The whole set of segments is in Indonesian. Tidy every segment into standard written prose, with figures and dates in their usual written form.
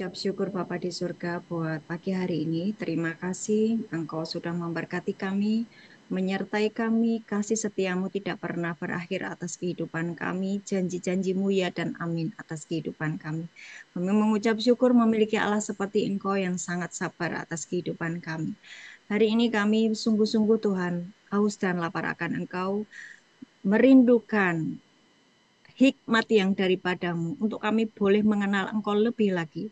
Ucap syukur Bapa di surga buat pagi hari ini. Terima kasih Engkau sudah memberkati kami, menyertai kami. Kasih setiamu tidak pernah berakhir atas kehidupan kami. Janji-janjimu ya dan amin atas kehidupan kami. Kami mengucap syukur memiliki Allah seperti Engkau yang sangat sabar atas kehidupan kami. Hari ini kami sungguh-sungguh Tuhan, haus dan lapar akan Engkau, merindukan hikmat yang daripadamu untuk kami boleh mengenal Engkau lebih lagi.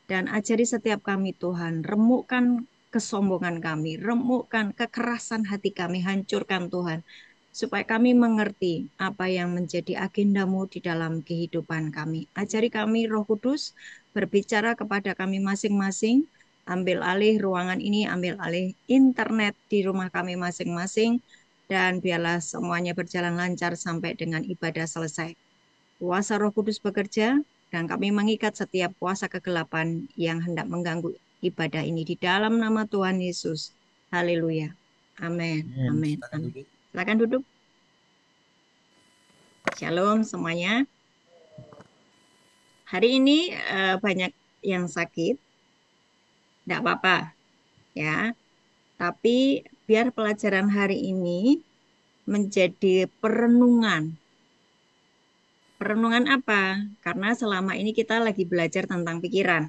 Dan ajari setiap kami Tuhan, remukkan kesombongan kami, remukkan kekerasan hati kami, hancurkan Tuhan. Supaya kami mengerti apa yang menjadi agendamu di dalam kehidupan kami. Ajari kami Roh Kudus, berbicara kepada kami masing-masing, ambil alih ruangan ini, ambil alih internet di rumah kami masing-masing, dan biarlah semuanya berjalan lancar sampai dengan ibadah selesai. Kuasa Roh Kudus bekerja, dan kami mengikat setiap kuasa kegelapan yang hendak mengganggu ibadah ini di dalam nama Tuhan Yesus. Haleluya. Amin. Amin. Silakan Amin. duduk. Silakan duduk. Shalom semuanya. Hari ini banyak yang sakit. Tidak apa-apa ya. Tapi biar pelajaran hari ini menjadi perenungan. Perenungan apa? Karena selama ini kita lagi belajar tentang pikiran,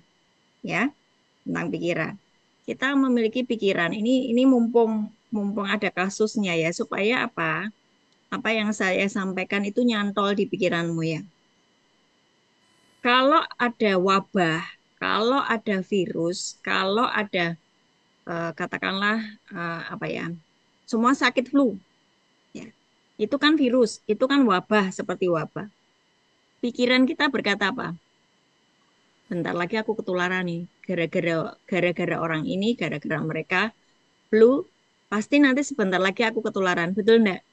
ya, tentang pikiran. Kita memiliki pikiran. Ini mumpung mumpung ada kasusnya ya, supaya apa? Apa yang saya sampaikan itu nyantol di pikiranmu ya. Kalau ada wabah, kalau ada virus, kalau ada katakanlah apa ya, semua sakit flu, ya, itu kan virus, itu kan wabah seperti wabah. Pikiran kita berkata apa? Bentar lagi aku ketularan nih, gara-gara orang ini, gara-gara mereka flu, pasti nanti sebentar lagi aku ketularan, betul enggak?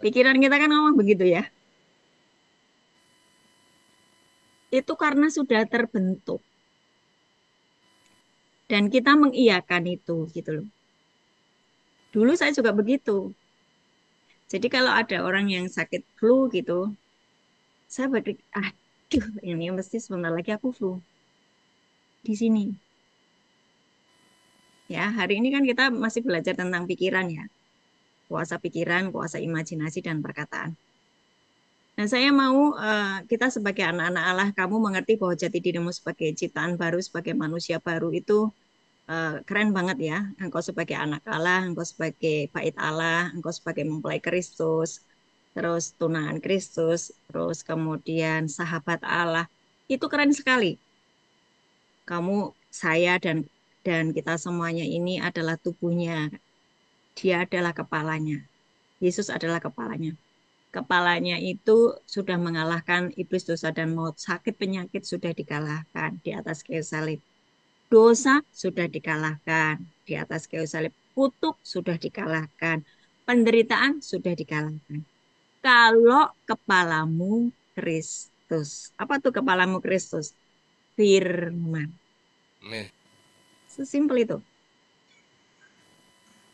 Pikiran kita kan ngomong begitu ya. Itu karena sudah terbentuk dan kita mengiyakan itu gitu loh. Dulu saya juga begitu. Jadi kalau ada orang yang sakit flu gitu, saya berpikir, aduh ini mesti sebentar lagi aku flu di sini. Ya, hari ini kan kita masih belajar tentang pikiran ya. Kuasa pikiran, kuasa imajinasi dan perkataan. Nah, saya mau kita sebagai anak-anak Allah, kamu mengerti bahwa jati dirimu sebagai ciptaan baru, sebagai manusia baru itu keren banget ya. Engkau sebagai anak Allah, engkau sebagai bait Allah, engkau sebagai mempelai Kristus, terus tunangan Kristus, terus kemudian sahabat Allah. Itu keren sekali. Kamu, saya dan kita semuanya ini adalah tubuhnya. Dia adalah kepalanya. Yesus adalah kepalanya. Kepalanya itu sudah mengalahkan iblis, dosa dan maut. Sakit penyakit sudah dikalahkan di atas kayu salib. Dosa sudah dikalahkan di atas kayu salib. Kutuk sudah dikalahkan. Penderitaan sudah dikalahkan. Kalau kepalamu Kristus. Apa tuh kepalamu Kristus? Firman. Amin. Sesimpel itu.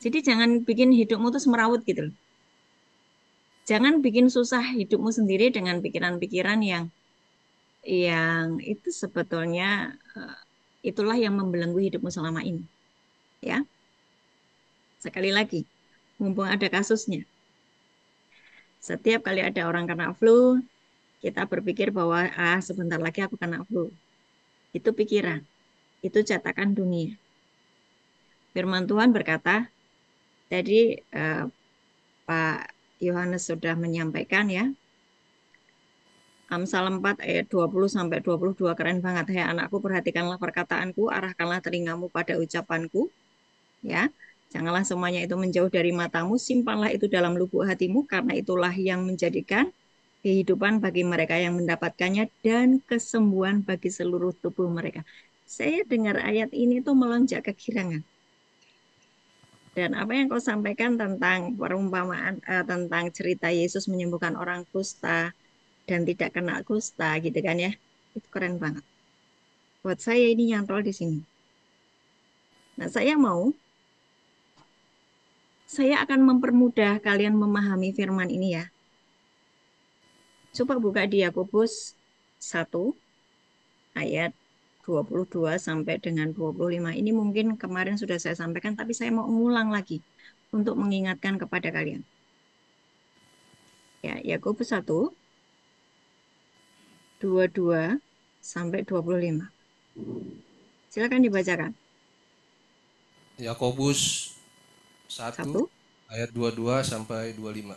Jadi jangan bikin hidupmu tuh semerawut gitu loh. Jangan bikin susah hidupmu sendiri dengan pikiran-pikiran yang itu sebetulnya itulah yang membelenggu hidupmu selama ini. Ya, sekali lagi, mumpung ada kasusnya. Setiap kali ada orang kena flu, kita berpikir bahwa sebentar lagi aku kena flu. Itu pikiran, itu cetakan dunia. Firman Tuhan berkata, tadi Pak Yohanes sudah menyampaikan ya, Amsal 4 ayat 20 sampai 22 keren banget. Hai anakku, perhatikanlah perkataanku, arahkanlah telingamu pada ucapanku, ya. Janganlah semuanya itu menjauh dari matamu, simpanlah itu dalam lubuk hatimu, karena itulah yang menjadikan kehidupan bagi mereka yang mendapatkannya dan kesembuhan bagi seluruh tubuh mereka. Saya dengar ayat ini tuh melonjak kegirangan. Dan apa yang kau sampaikan tentang perumpamaan, tentang cerita Yesus menyembuhkan orang kusta dan tidak kena kusta gitu kan ya. Itu keren banget. Buat saya ini nyantol di sini. Nah, saya akan mempermudah kalian memahami firman ini ya. Coba buka di Yakobus 1 ayat 22 sampai dengan 25 ini mungkin kemarin sudah saya sampaikan, tapi saya mau mengulang lagi untuk mengingatkan kepada kalian. Ya, Yakobus 1, 22 sampai 25. Silakan dibacakan. Yakobus 1 1. ayat 22 sampai 25.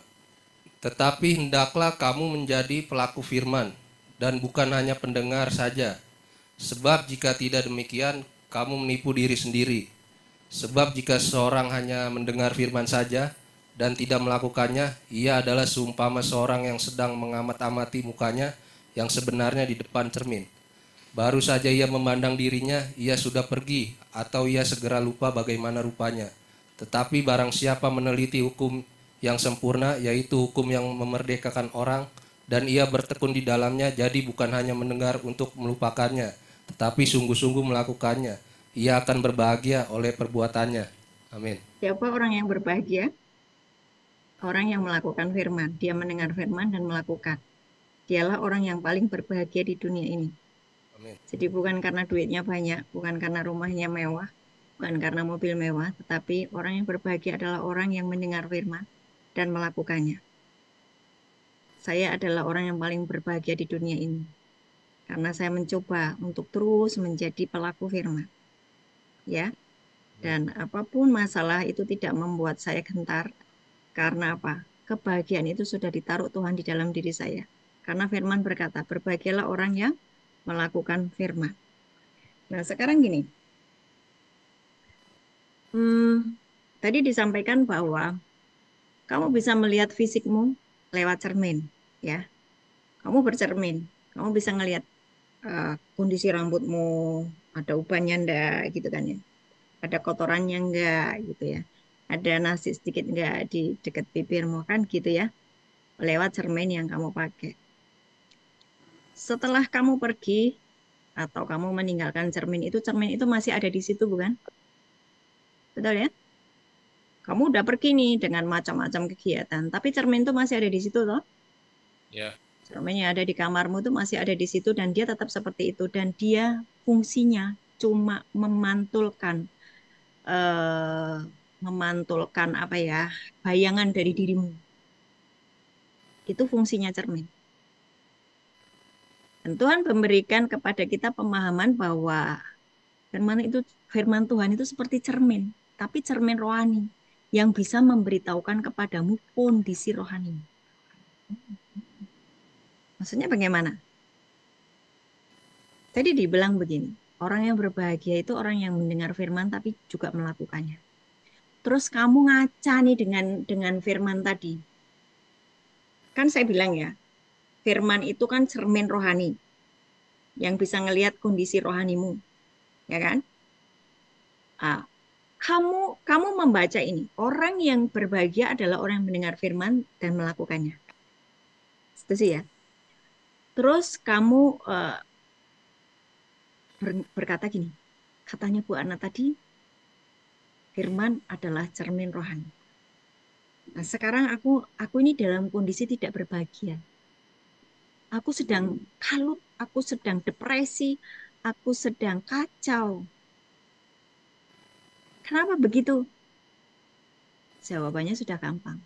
Tetapi hendaklah kamu menjadi pelaku firman dan bukan hanya pendengar saja. Sebab jika tidak demikian, kamu menipu diri sendiri. Sebab jika seorang hanya mendengar firman saja dan tidak melakukannya, ia adalah seumpama seorang yang sedang mengamat-amati mukanya yang sebenarnya di depan cermin. Baru saja ia memandang dirinya, ia sudah pergi, atau ia segera lupa bagaimana rupanya. Tetapi barang siapa meneliti hukum yang sempurna, yaitu hukum yang memerdekakan orang, dan ia bertekun di dalamnya, jadi bukan hanya mendengar untuk melupakannya, tetapi sungguh-sungguh melakukannya. Ia akan berbahagia oleh perbuatannya. Amin. Siapa orang yang berbahagia? Orang yang melakukan firman. Dia mendengar firman dan melakukan. Dialah orang yang paling berbahagia di dunia ini. Amin. Jadi bukan karena duitnya banyak, bukan karena rumahnya mewah, bukan karena mobil mewah, tetapi orang yang berbahagia adalah orang yang mendengar firman dan melakukannya. Saya adalah orang yang paling berbahagia di dunia ini. Karena saya mencoba untuk terus menjadi pelaku firman. Ya, Amin. dan apapun masalah itu tidak membuat saya gentar. Karena apa? Kebahagiaan itu sudah ditaruh Tuhan di dalam diri saya. Karena firman berkata, berbahagialah orang yang melakukan firman. Nah, sekarang gini. Tadi disampaikan bahwa kamu bisa melihat fisikmu lewat cermin, ya. Kamu bercermin, kamu bisa ngelihat kondisi rambutmu, ada ubannya enggak, gitu kan ya. Ada kotorannya enggak, gitu ya. Ada nasi sedikit enggak di dekat bibirmu kan, gitu ya. Lewat cermin yang kamu pakai. Setelah kamu pergi atau kamu meninggalkan cermin itu masih ada di situ, bukan? Betul ya? Kamu udah pergi nih dengan macam-macam kegiatan, tapi cermin itu masih ada di situ loh. Ya. Cermin yang ada di kamarmu itu masih ada di situ dan dia tetap seperti itu dan dia fungsinya cuma memantulkan eh, memantulkan apa ya bayangan dari dirimu. Itu fungsinya cermin. Dan Tuhan memberikan kepada kita pemahaman bahwa firman itu firman Tuhan itu seperti cermin, tapi cermin rohani yang bisa memberitahukan kepadamu kondisi rohani. Maksudnya bagaimana? Tadi dibilang begini, orang yang berbahagia itu orang yang mendengar firman tapi juga melakukannya. Terus kamu ngaca nih dengan firman tadi. Kan saya bilang ya, firman itu kan cermin rohani yang bisa ngelihat kondisi rohanimu, ya kan? Ah, kamu membaca ini, orang yang berbahagia adalah orang yang mendengar firman dan melakukannya. Setuju ya? Terus kamu berkata gini, katanya Bu Ana tadi, firman adalah cermin rohani. Nah, sekarang aku ini dalam kondisi tidak berbahagia. Aku sedang kalut, aku sedang depresi, aku sedang kacau. Kenapa begitu? Jawabannya sudah gampang.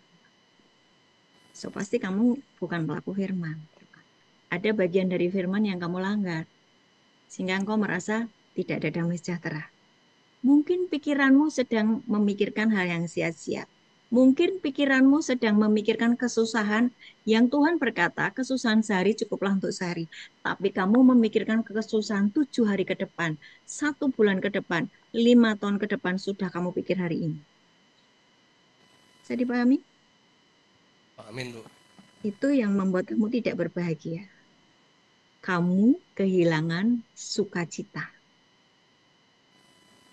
So, pasti kamu bukan pelaku firman. Ada bagian dari firman yang kamu langgar, sehingga engkau merasa tidak ada damai sejahtera. Mungkin pikiranmu sedang memikirkan hal yang sia-sia. Mungkin pikiranmu sedang memikirkan kesusahan yang Tuhan berkata, kesusahan sehari cukuplah untuk sehari. Tapi kamu memikirkan kesusahan 7 hari ke depan, 1 bulan ke depan, 5 tahun ke depan sudah kamu pikir hari ini. Saya dipahami? Amin, Bu. Itu yang membuat kamu tidak berbahagia. Kamu kehilangan sukacita.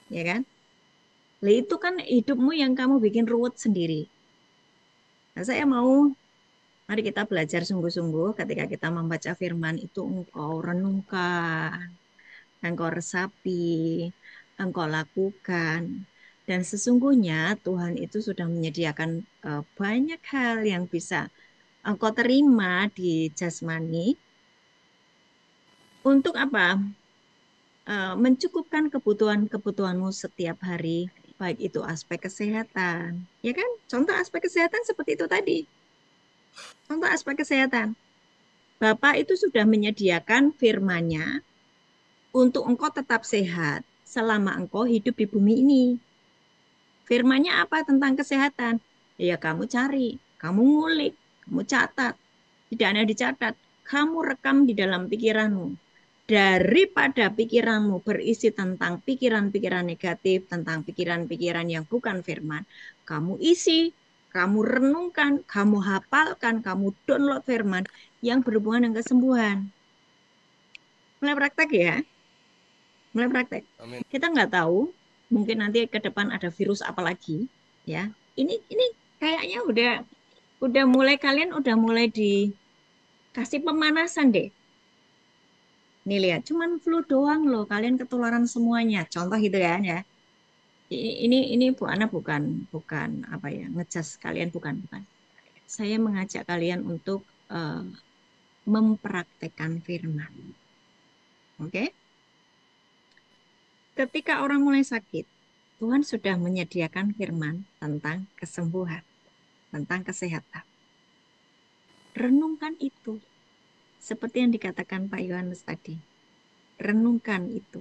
Ya kan? Lah itu kan hidupmu yang kamu bikin ruwet sendiri. Nah, saya mau mari kita belajar sungguh-sungguh ketika kita membaca firman itu engkau renungkan, engkau resapi, engkau lakukan. Dan sesungguhnya Tuhan itu sudah menyediakan banyak hal yang bisa engkau terima di jasmani. Untuk apa? mencukupkan kebutuhan-kebutuhanmu setiap hari, baik itu aspek kesehatan, ya kan? Contoh aspek kesehatan seperti itu tadi. Contoh aspek kesehatan. Bapak itu sudah menyediakan firman-Nya untuk engkau tetap sehat selama engkau hidup di bumi ini. Firman-Nya apa tentang kesehatan? Ya kamu cari, kamu ngulik, kamu catat. Tidak hanya dicatat, kamu rekam di dalam pikiranmu. Daripada pikiranmu berisi tentang pikiran-pikiran negatif, tentang pikiran-pikiran yang bukan firman, kamu isi, kamu renungkan, kamu hafalkan, kamu download firman yang berhubungan dengan kesembuhan. Mulai praktek ya, mulai praktek. Amin. Kita nggak tahu, mungkin nanti ke depan ada virus apa lagi, ya. Ini kayaknya udah mulai kalian udah mulai dikasih pemanasan deh. Nih lihat, cuman flu doang loh, kalian ketularan semuanya. Contoh gitu kan ya. Ini Bu Ana bukan bukan apa ya ngecas kalian bukan. Saya mengajak kalian untuk eh, mempraktekkan firman. Oke? Ketika orang mulai sakit, Tuhan sudah menyediakan firman tentang kesembuhan, tentang kesehatan. Renungkan itu. Seperti yang dikatakan Pak Yohanes tadi. Renungkan itu.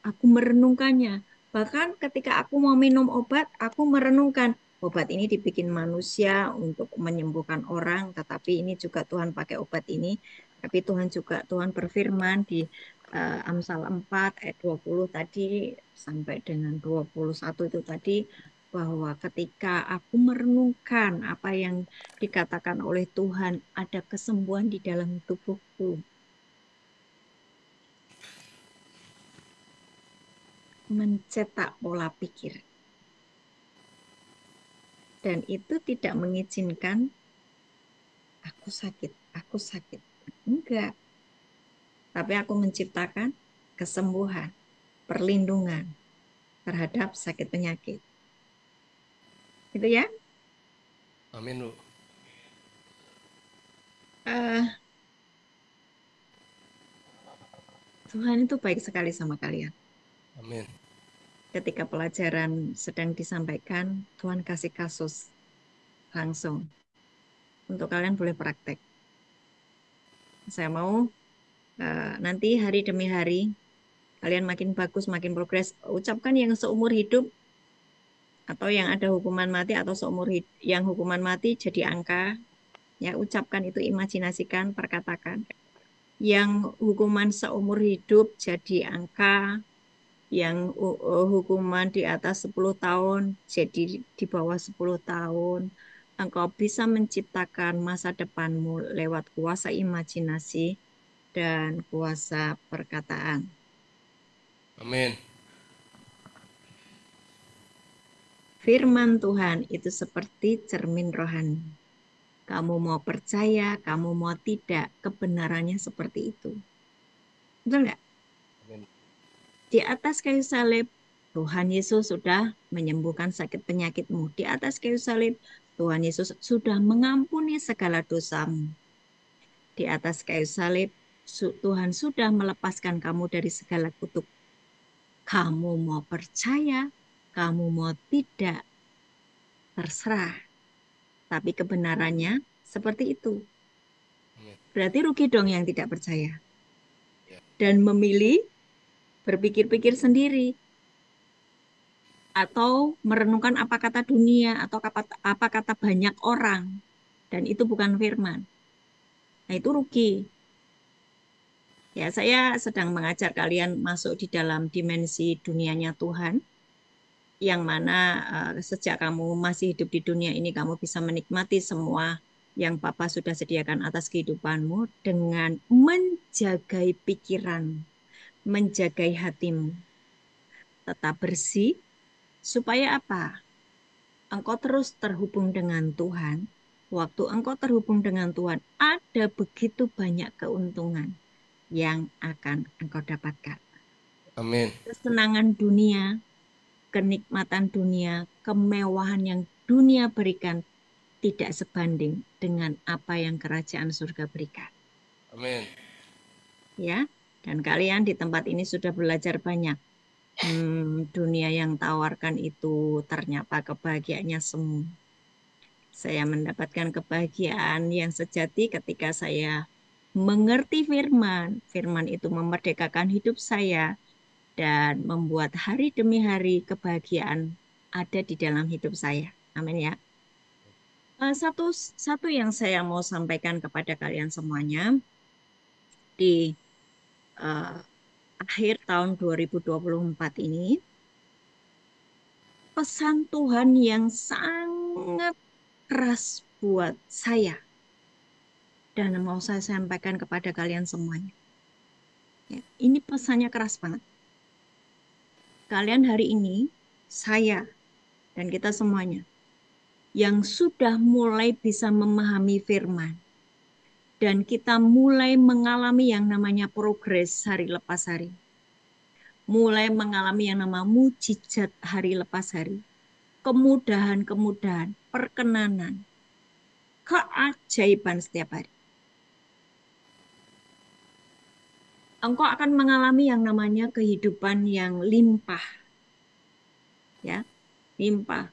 Aku merenungkannya. Bahkan ketika aku mau minum obat, aku merenungkan obat ini dibikin manusia untuk menyembuhkan orang, tetapi ini juga Tuhan pakai obat ini. Tapi Tuhan berfirman di Amsal 4 ayat 20 tadi sampai dengan 21 itu tadi bahwa ketika aku merenungkan apa yang dikatakan oleh Tuhan, ada kesembuhan di dalam tubuhku. Mencetak pola pikir. Dan itu tidak mengizinkan aku sakit. Enggak. Tapi aku menciptakan kesembuhan, perlindungan terhadap sakit penyakit. Gitu ya. Amin, Bu. Eh, Tuhan itu baik sekali sama kalian. Amin. Ketika pelajaran sedang disampaikan, Tuhan kasih kasus langsung. Untuk kalian boleh praktek. Saya mau nanti hari demi hari kalian makin bagus, makin progres. Ucapkan yang seumur hidup atau yang ada hukuman mati atau seumur hidup, yang hukuman mati jadi angka, ya ucapkan itu, imajinasikan, perkatakan. Yang hukuman seumur hidup jadi angka, yang hukuman di atas 10 tahun jadi di bawah 10 tahun. Engkau bisa menciptakan masa depanmu lewat kuasa imajinasi dan kuasa perkataan. Amin. Firman Tuhan itu seperti cermin rohani. Kamu mau percaya, kamu mau tidak, kebenarannya seperti itu. Betul nggak? Amin. Di atas kayu salib, Tuhan Yesus sudah menyembuhkan sakit penyakitmu. Di atas kayu salib, Tuhan Yesus sudah mengampuni segala dosamu. Di atas kayu salib, Tuhan sudah melepaskan kamu dari segala kutuk. Kamu mau percaya, kamu mau tidak, terserah. Tapi kebenarannya seperti itu. Amin. Berarti rugi dong yang tidak percaya. Ya. Dan memilih berpikir-pikir sendiri atau merenungkan apa kata dunia atau apa kata banyak orang, dan itu bukan firman. Nah, itu rugi. Ya, saya sedang mengajar kalian masuk di dalam dimensi dunianya Tuhan, yang mana sejak kamu masih hidup di dunia ini kamu bisa menikmati semua yang Papa sudah sediakan atas kehidupanmu dengan menjagai pikiran, menjagai hatimu tetap bersih. Supaya apa? Engkau terus terhubung dengan Tuhan. Waktu engkau terhubung dengan Tuhan, ada begitu banyak keuntungan yang akan engkau dapatkan. Amin. Kesenangan dunia, kenikmatan dunia, kemewahan yang dunia berikan tidak sebanding dengan apa yang kerajaan surga berikan. Amin. Ya, Dan kalian di tempat ini sudah belajar banyak. Dunia yang tawarkan itu ternyata kebahagiaannya semu. Saya mendapatkan kebahagiaan yang sejati ketika saya mengerti firman. Firman itu memerdekakan hidup saya dan membuat hari demi hari kebahagiaan ada di dalam hidup saya. Amin ya. Satu satu yang saya mau sampaikan kepada kalian semuanya di eh, akhir tahun 2024 ini, pesan Tuhan yang sangat keras buat saya dan mau saya sampaikan kepada kalian semuanya. Ya, ini pesannya keras banget. Kalian hari ini, saya dan kita semuanya yang sudah mulai bisa memahami firman dan kita mulai mengalami yang namanya progres hari lepas hari. Mulai mengalami yang namanya mujizat hari lepas hari. Kemudahan-kemudahan, perkenanan, keajaiban setiap hari. Engkau akan mengalami yang namanya kehidupan yang limpah. Ya, limpah.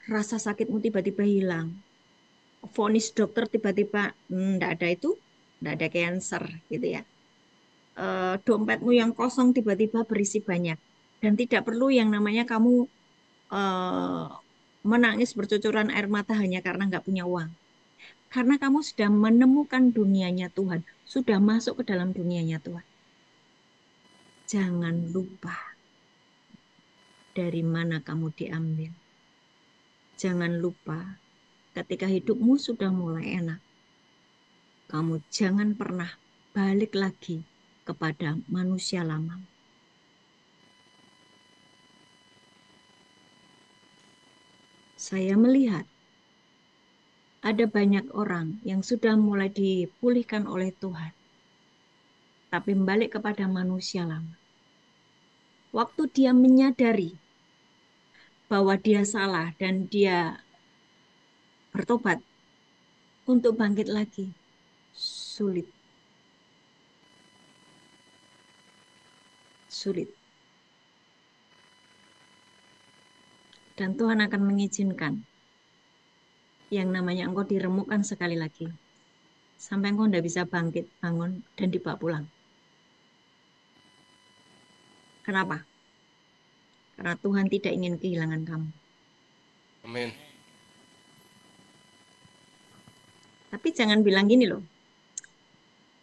Rasa sakitmu tiba-tiba hilang. Vonis dokter tiba-tiba enggak ada itu, enggak ada cancer gitu ya. Dompetmu yang kosong tiba-tiba berisi banyak dan tidak perlu yang namanya kamu eh, menangis bercucuran air mata hanya karena nggak punya uang. Karena kamu sudah menemukan dunianya Tuhan, sudah masuk ke dalam dunianya Tuhan. Jangan lupa dari mana kamu diambil. Jangan lupa ketika hidupmu sudah mulai enak, kamu jangan pernah balik lagi kepada manusia lama. Saya melihat ada banyak orang yang sudah mulai dipulihkan oleh Tuhan, tapi balik kepada manusia lama. Waktu dia menyadari bahwa dia salah dan dia bertobat untuk bangkit lagi, sulit, sulit. Dan Tuhan akan mengizinkan yang namanya engkau diremukkan sekali lagi. Sampai engkau tidak bisa bangkit, bangun, dan dibawa pulang. Kenapa? Karena Tuhan tidak ingin kehilangan kamu. Amin. Tapi jangan bilang gini loh,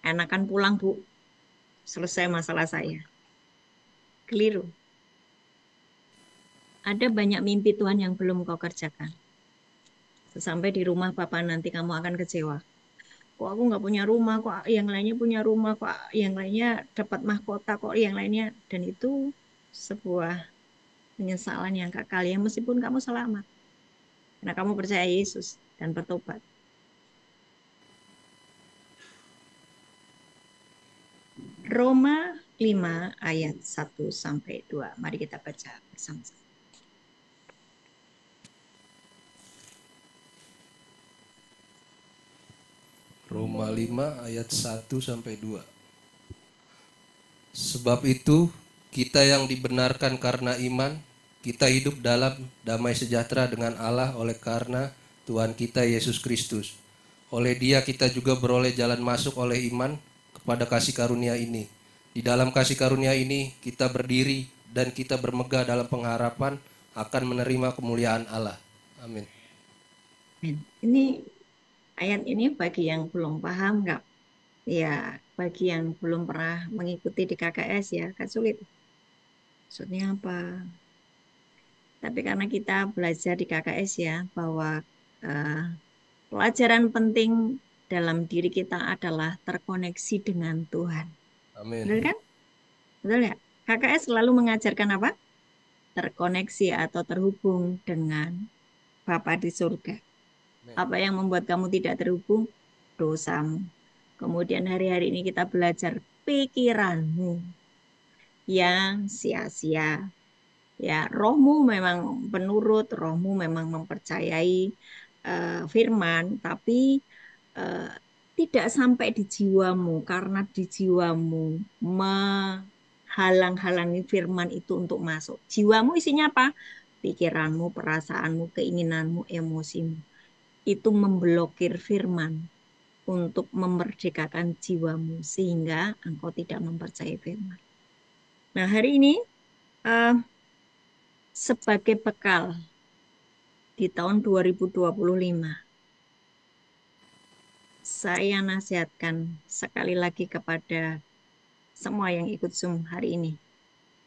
enakan pulang Bu, selesai masalah saya. Keliru. Ada banyak mimpi Tuhan yang belum kau kerjakan. Sampai di rumah Papa nanti kamu akan kecewa. Kok aku nggak punya rumah, kok yang lainnya punya rumah, kok yang lainnya dapat mahkota, kok yang lainnya. Dan itu sebuah penyesalan yang kekal ya meskipun kamu selamat. Karena kamu percaya Yesus dan bertobat. Roma 5 ayat 1 sampai 2. Mari kita baca bersama-sama. Roma 5 ayat 1 sampai 2. Sebab itu kita yang dibenarkan karena iman, kita hidup dalam damai sejahtera dengan Allah oleh karena Tuhan kita Yesus Kristus. Oleh Dia kita juga beroleh jalan masuk oleh iman kepada kasih karunia ini. Di dalam kasih karunia ini kita berdiri dan kita bermegah dalam pengharapan akan menerima kemuliaan Allah. Amin. Ini ayat ini bagi yang belum paham nggak? Ya, bagi yang belum pernah mengikuti di KKS ya, kan sulit. Maksudnya apa? Tapi karena kita belajar di KKS ya, bahwa eh, pelajaran penting dalam diri kita adalah terkoneksi dengan Tuhan. Amin. Benar kan? Betul ya? KKS selalu mengajarkan apa? Terkoneksi atau terhubung dengan Bapa di surga. Apa yang membuat kamu tidak terhubung? Dosamu. Kemudian hari-hari ini kita belajar pikiranmu yang sia-sia. Ya, rohmu memang penurut, rohmu memang mempercayai firman, tapi eh, tidak sampai di jiwamu, karena di jiwamu menghalang-halangi firman itu untuk masuk. Jiwamu isinya apa? Pikiranmu, perasaanmu, keinginanmu, emosimu. Itu memblokir firman untuk memerdekakan jiwamu sehingga engkau tidak mempercayai firman. Nah, hari ini eh, sebagai bekal di tahun 2025, saya nasihatkan sekali lagi kepada semua yang ikut Zoom hari ini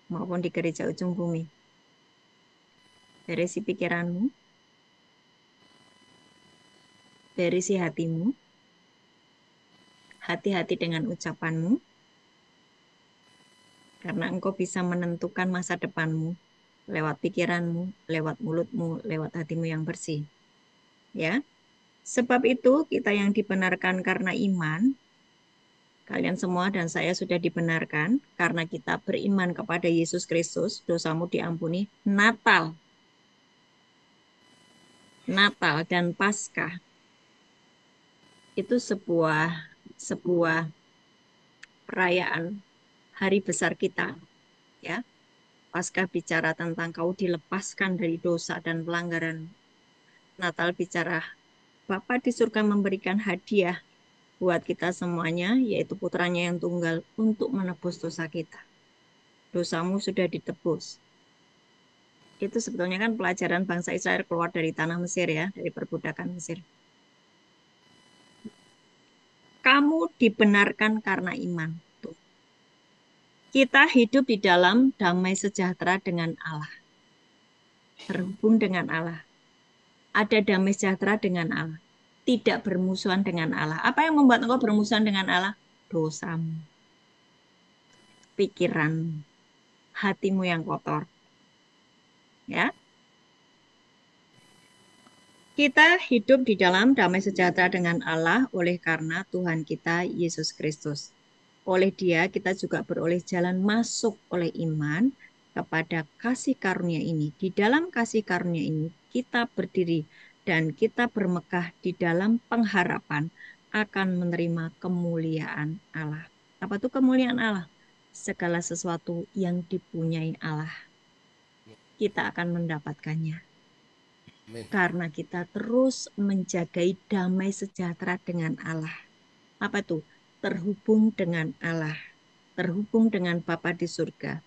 maupun di gereja ujung bumi. Berisi pikiranmu, berisi hatimu, hati-hati dengan ucapanmu, karena engkau bisa menentukan masa depanmu lewat pikiranmu, lewat mulutmu, lewat hatimu yang bersih. Ya, sebab itu kita yang dibenarkan karena iman, kalian semua dan saya sudah dibenarkan karena kita beriman kepada Yesus Kristus, dosamu diampuni. Natal dan Paskah itu sebuah perayaan hari besar kita, ya. Paskah bicara tentang kau dilepaskan dari dosa dan pelanggaran. Natal bicara Bapa di surga memberikan hadiah buat kita semuanya, yaitu putranya yang tunggal untuk menebus dosa kita. Dosamu sudah ditebus. Itu sebetulnya kan pelajaran bangsa Israel keluar dari tanah Mesir, ya, dari perbudakan Mesir. Kamu dibenarkan karena iman. Tuh. Kita hidup di dalam damai sejahtera dengan Allah. Terhubung dengan Allah. Ada damai sejahtera dengan Allah. Tidak bermusuhan dengan Allah. Apa yang membuat engkau bermusuhan dengan Allah? Dosamu. Pikiranmu. Hatimu yang kotor. Ya. Kita hidup di dalam damai sejahtera dengan Allah oleh karena Tuhan kita Yesus Kristus. Oleh Dia kita juga beroleh jalan masuk oleh iman kepada kasih karunia ini. Di dalam kasih karunia ini kita berdiri dan kita bermegah di dalam pengharapan akan menerima kemuliaan Allah. Apa itu kemuliaan Allah? Segala sesuatu yang dipunyai Allah, kita akan mendapatkannya. Amin. Karena kita terus menjagai damai sejahtera dengan Allah. Apa itu? Terhubung dengan Allah, terhubung dengan Bapa di surga,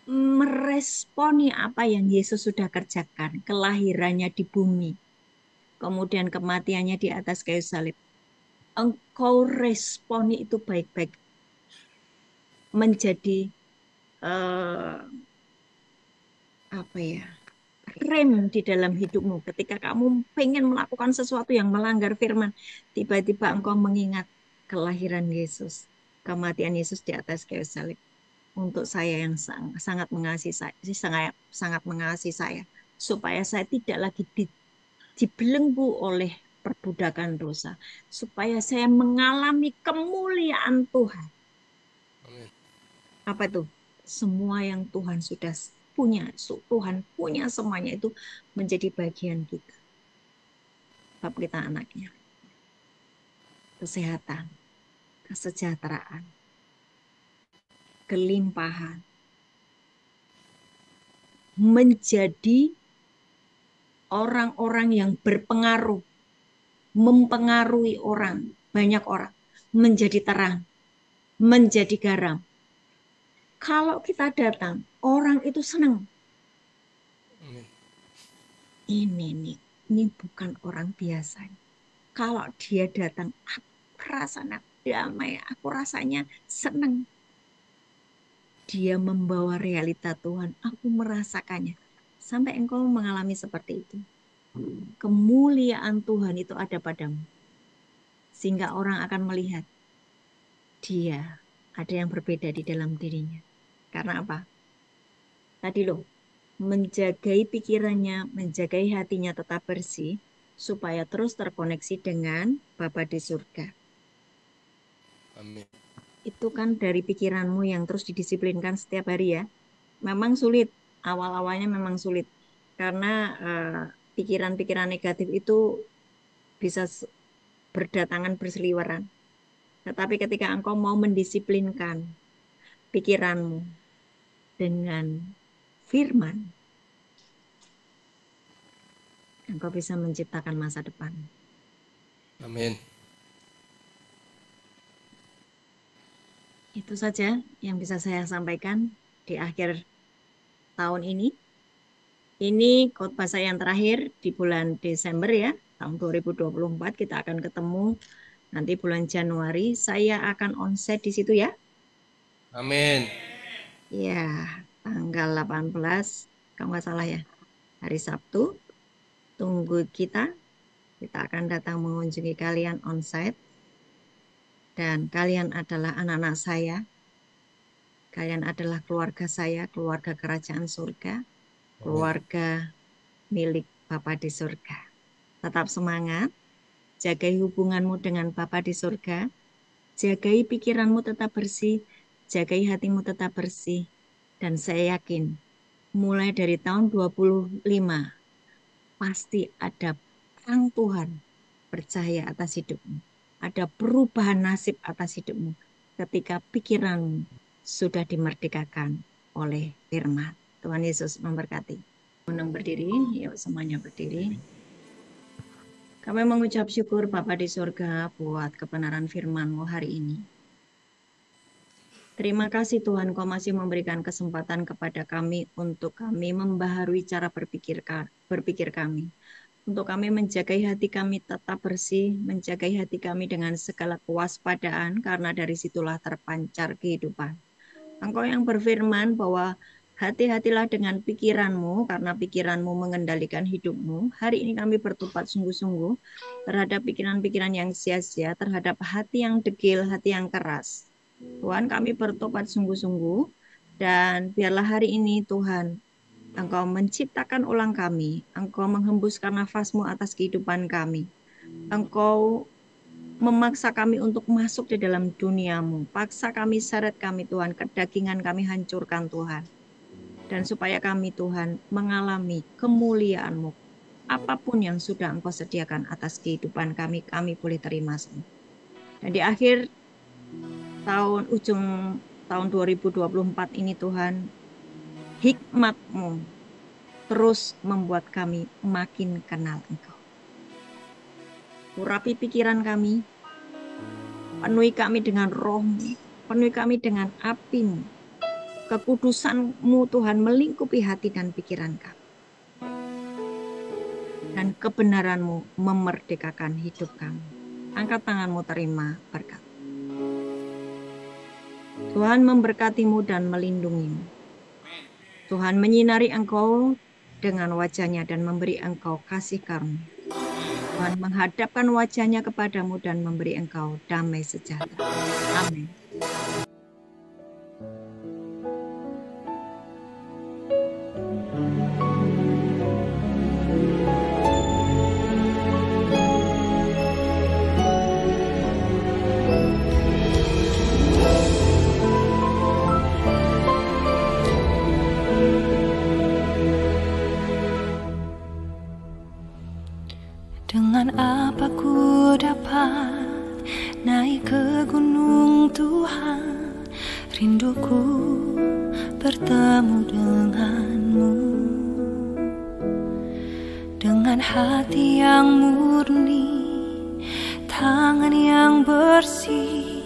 meresponi apa yang Yesus sudah kerjakan, kelahirannya di bumi, kemudian kematiannya di atas kayu salib. Engkau responi itu baik-baik, menjadi eh, apa ya, rem di dalam hidupmu. Ketika kamu pengen melakukan sesuatu yang melanggar firman, tiba-tiba engkau mengingat kelahiran Yesus, kematian Yesus di atas kayu salib. Untuk saya yang sangat mengasihi saya, sangat mengasihi saya, supaya saya tidak lagi dibelenggu oleh perbudakan dosa, supaya saya mengalami kemuliaan Tuhan. Amin. Apa itu? Semua yang Tuhan sudah punya, Tuhan punya semuanya itu menjadi bagian kita. Bab kita anaknya. Kesehatan, kesejahteraan, kelimpahan, menjadi orang-orang yang berpengaruh, mempengaruhi orang, banyak orang, menjadi terang, menjadi garam. Kalau kita datang, orang itu senang. Amin. Ini bukan orang biasa. Kalau dia datang, aku rasanya damai, aku rasanya senang. Dia membawa realita Tuhan, aku merasakannya. Sampai engkau mengalami seperti itu. Kemuliaan Tuhan itu ada padamu. Sehingga orang akan melihat dia ada yang berbeda di dalam dirinya. Karena apa? Tadi loh, menjagai pikirannya, menjagai hatinya tetap bersih, supaya terus terkoneksi dengan Bapa di surga. Amin. Itu kan dari pikiranmu yang terus didisiplinkan setiap hari, ya. Memang sulit, awal-awalnya memang sulit. Karena pikiran-pikiran negatif itu bisa berdatangan berseliweran. Tetapi ketika engkau mau mendisiplinkan pikiranmu dengan firman, engkau bisa menciptakan masa depan. Amin. Itu saja yang bisa saya sampaikan di akhir tahun ini. Ini khotbah saya yang terakhir di bulan Desember ya, tahun 2024. Kita akan ketemu nanti bulan Januari. Saya akan onsite di situ ya. Amin. Ya, tanggal 18, kalau nggak salah ya, hari Sabtu. Tunggu kita. Kita akan datang mengunjungi kalian onsite. Dan kalian adalah anak-anak saya. Kalian adalah keluarga saya, keluarga kerajaan surga, keluarga milik Bapa di surga. Tetap semangat, jagai hubunganmu dengan Bapa di surga, jagai pikiranmu tetap bersih, jagai hatimu tetap bersih. Dan saya yakin, mulai dari tahun 25, pasti ada terang Tuhan bercahaya atas hidupmu. Ada perubahan nasib atas hidupmu ketika pikiranmu sudah dimerdekakan oleh firman. Tuhan Yesus memberkati. Undang berdiri, yuk semuanya berdiri. Kami mengucap syukur Bapa di surga buat kebenaran firman-Mu hari ini. Terima kasih Tuhan, Kau masih memberikan kesempatan kepada kami untuk kami membaharui cara berpikir kami. Untuk kami menjagai hati kami tetap bersih, menjagai hati kami dengan segala kewaspadaan, karena dari situlah terpancar kehidupan. Engkau yang berfirman bahwa hati-hatilah dengan pikiranmu, karena pikiranmu mengendalikan hidupmu. Hari ini kami bertobat sungguh-sungguh terhadap pikiran-pikiran yang sia-sia, terhadap hati yang degil, hati yang keras. Tuhan, kami bertobat sungguh-sungguh, dan biarlah hari ini Tuhan, Engkau menciptakan ulang kami, Engkau menghembuskan nafas-Mu atas kehidupan kami. Engkau memaksa kami untuk masuk di dalam dunia-Mu. Paksa kami, seret kami Tuhan, kedagingan kami hancurkan Tuhan. Dan supaya kami Tuhan mengalami kemuliaan-Mu. Apapun yang sudah Engkau sediakan atas kehidupan kami, kami boleh terima semua. Dan di akhir ujung tahun 2024 ini Tuhan, hikmat-Mu terus membuat kami makin kenal Engkau. Urapi pikiran kami, penuhi kami dengan roh-Mu, penuhi kami dengan api-Mu. Kekudusan-Mu Tuhan melingkupi hati dan pikiran kami. Dan kebenaran-Mu memerdekakan hidup kami. Angkat tangan-Mu, terima berkat. Tuhan memberkati-Mu dan melindungi-Mu. Tuhan menyinari engkau dengan wajah-Nya dan memberi engkau kasih karunia. Tuhan menghadapkan wajah-Nya kepadamu dan memberi engkau damai sejahtera. Amin. Dengan apa ku dapat naik ke gunung Tuhan, rinduku bertemu denganmu. Dengan hati yang murni, tangan yang bersih,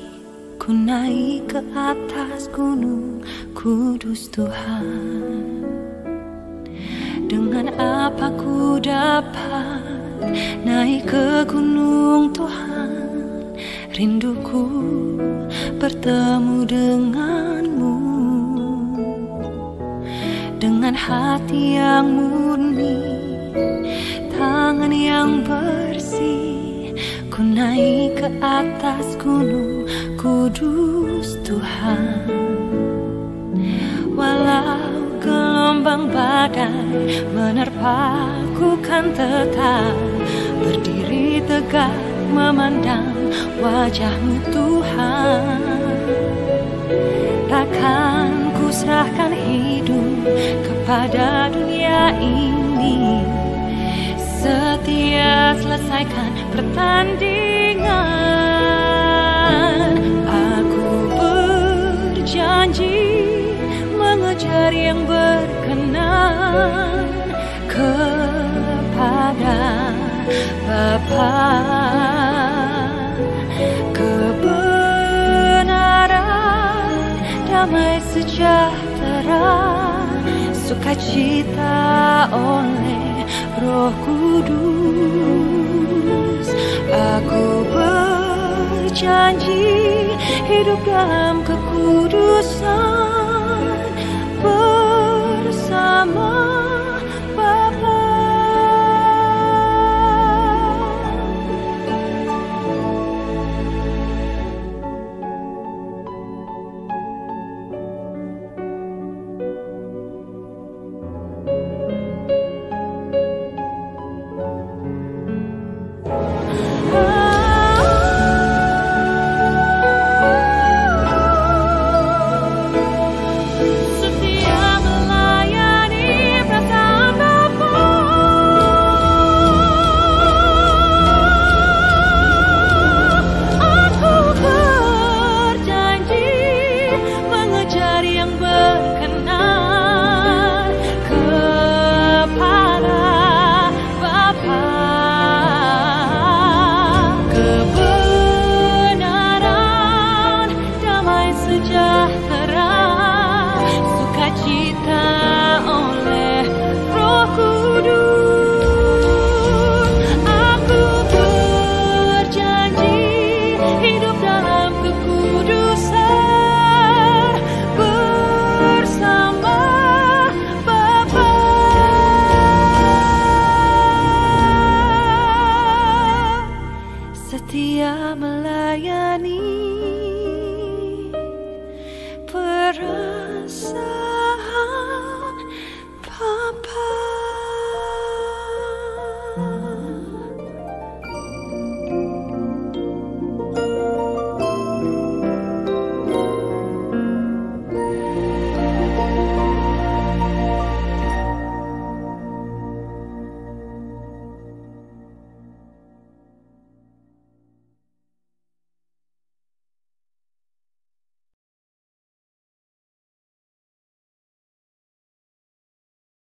ku naik ke atas gunung kudus Tuhan. Dengan apa ku dapat naik ke gunung Tuhan, rinduku bertemu denganmu. Dengan hati yang murni, tangan yang bersih, ku naik ke atas gunung kudus Tuhan. Walau gelombang badai menerpaku, kan tetap berdiri tegak memandang wajah-Mu Tuhan. Takkan ku serahkan hidup kepada dunia ini. Setia selesaikan pertandingan, Bapa. Kebenaran, damai sejahtera, sukacita oleh Roh Kudus. Aku berjanji hidup dalam kekudusan bersama Bapa. Setia melayani perasaan Bapa.